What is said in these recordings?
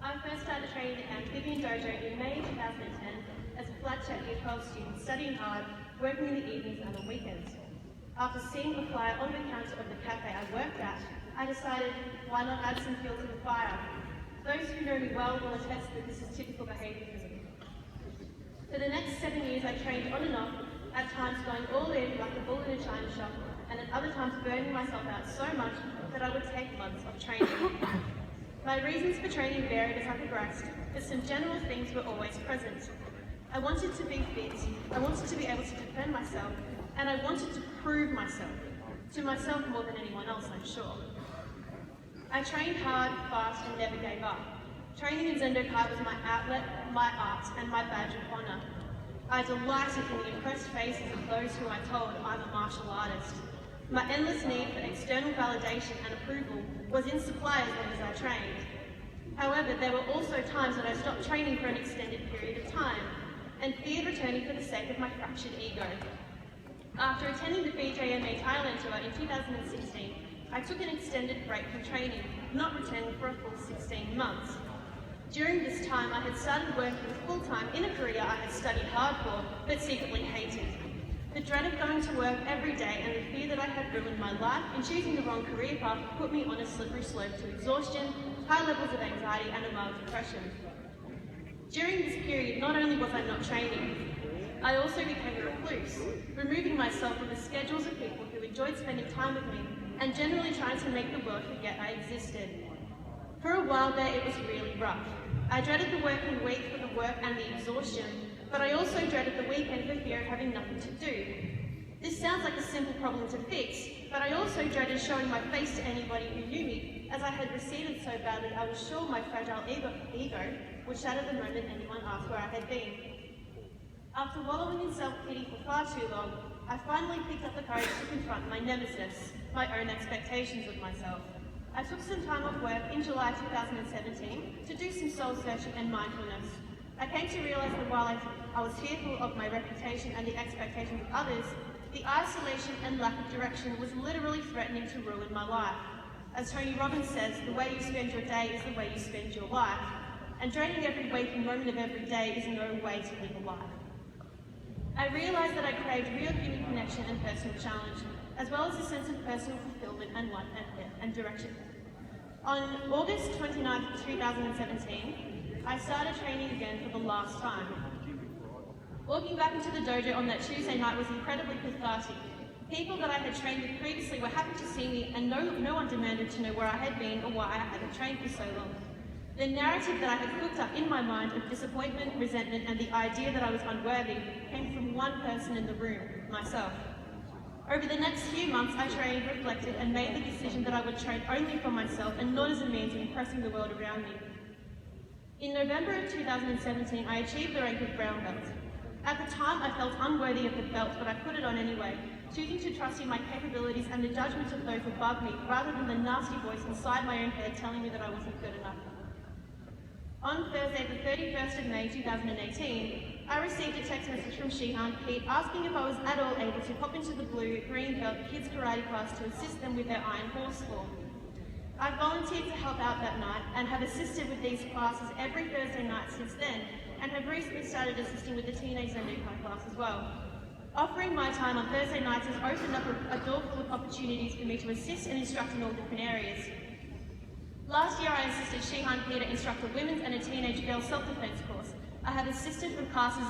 I first started training at Amphibian Dojo in May 2010 as a flat-chat Year 12 student studying hard, working in the evenings and on weekends. After seeing a flyer on the counter of the cafe I worked at, I decided, why not add some fuel to the fire? Those who know me well will attest that this is typical behaviour for me. For the next 7 years I trained on and off, at times going all in like a bull in a china shop, and at other times burning myself out so much that I would take months of training. My reasons for training varied as I progressed, but some general things were always present. I wanted to be fit, I wanted to be able to defend myself, and I wanted to prove myself. To myself more than anyone else, I'm sure. I trained hard, fast, and never gave up. Training in Zendo Kai was my outlet, my art, and my badge of honour. I delighted in the impressed faces of those who I told I'm a martial artist. My endless need for external validation and approval was in supply as long as I trained. However, there were also times that I stopped training for an extended period of time and feared returning for the sake of my fractured ego. After attending the BJMA Thailand tour in 2016, I took an extended break from training, not returning for a full 16 months. During this time, I had started working full-time in a career I had studied hard for, but secretly hated. The dread of going to work every day and the fear that I had ruined my life in choosing the wrong career path put me on a slippery slope to exhaustion, high levels of anxiety, and a mild depression. During this period, not only was I not training, I also became a recluse, removing myself from the schedules of people who enjoyed spending time with me and generally trying to make the world forget I existed. For a while there, it was really rough. I dreaded the working week for the work and the exhaustion, but I also dreaded the weekend for fear of having nothing to do. This sounds like a simple problem to fix, but I also dreaded showing my face to anybody who knew me, as I had receded so badly I was sure my fragile ego would shatter the moment anyone asked where I had been. After wallowing in self-pity for far too long, I finally picked up the courage to confront my nemesis, my own expectations of myself. I took some time off work in July 2017 to do some soul-searching and mindfulness. I came to realise that while I was fearful of my reputation and the expectations of others, the isolation and lack of direction was literally threatening to ruin my life. As Tony Robbins says, the way you spend your day is the way you spend your life, and draining every waking moment of every day is no way to live a life. I realised that I craved real human connection and personal challenge, as well as a sense of personal fulfilment and direction. On August 29, 2017, I started training again for the last time. Walking back into the dojo on that Tuesday night was incredibly cathartic. People that I had trained with previously were happy to see me, and no one demanded to know where I had been or why I hadn't trained for so long. The narrative that I had cooked up in my mind of disappointment, resentment, and the idea that I was unworthy came from one person in the room, myself. Over the next few months, I trained, reflected, and made the decision that I would train only for myself and not as a means of impressing the world around me. In November of 2017, I achieved the rank of brown belt. At the time, I felt unworthy of the belt, but I put it on anyway, choosing to trust in my capabilities and the judgment of those above me, rather than the nasty voice inside my own head telling me that I wasn't good enough. On Thursday, the 31st of May 2018, I received a text message from Shihan Pete asking if I was at all able to pop into the blue, green belt kids karate class to assist them with their iron horse form. I volunteered to help out that night and have assisted with these classes every Thursday night since then, and have recently started assisting with the teenage Zendo Kai class as well. Offering my time on Thursday nights has opened up a door full of opportunities for me to assist and instruct in all different areas. Last year I assisted Shihan Peter instruct a women's and a teenage girls self-defense course. I have assisted with classes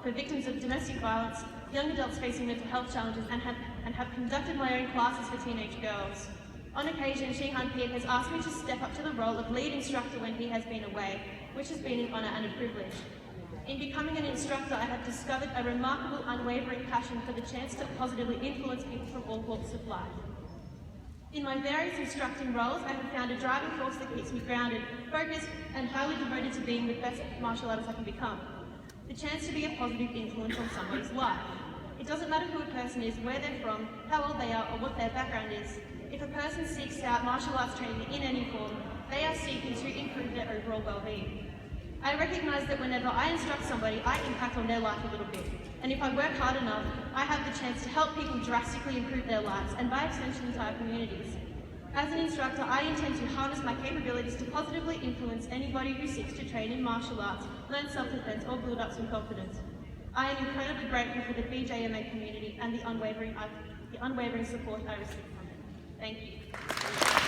for victims of domestic violence, young adults facing mental health challenges, and have conducted my own classes for teenage girls. On occasion, Shihan Peter has asked me to step up to the role of lead instructor when he has been away, which has been an honour and a privilege. In becoming an instructor, I have discovered a remarkable, unwavering passion for the chance to positively influence people from all walks of life. In my various instructing roles, I have found a driving force that keeps me grounded, focused, and highly devoted to being the best martial artist I can become. The chance to be a positive influence on somebody's life. It doesn't matter who a person is, where they're from, how old they are, or what their background is. If a person seeks out martial arts training in any form, they are seeking to improve their overall well-being. I recognise that whenever I instruct somebody, I impact on their life a little bit. And if I work hard enough, I have the chance to help people drastically improve their lives, and by extension, entire communities. As an instructor, I intend to harness my capabilities to positively influence anybody who seeks to train in martial arts, learn self-defense, or build up some confidence. I am incredibly grateful for the BJMA community and the unwavering support I receive from it. Thank you.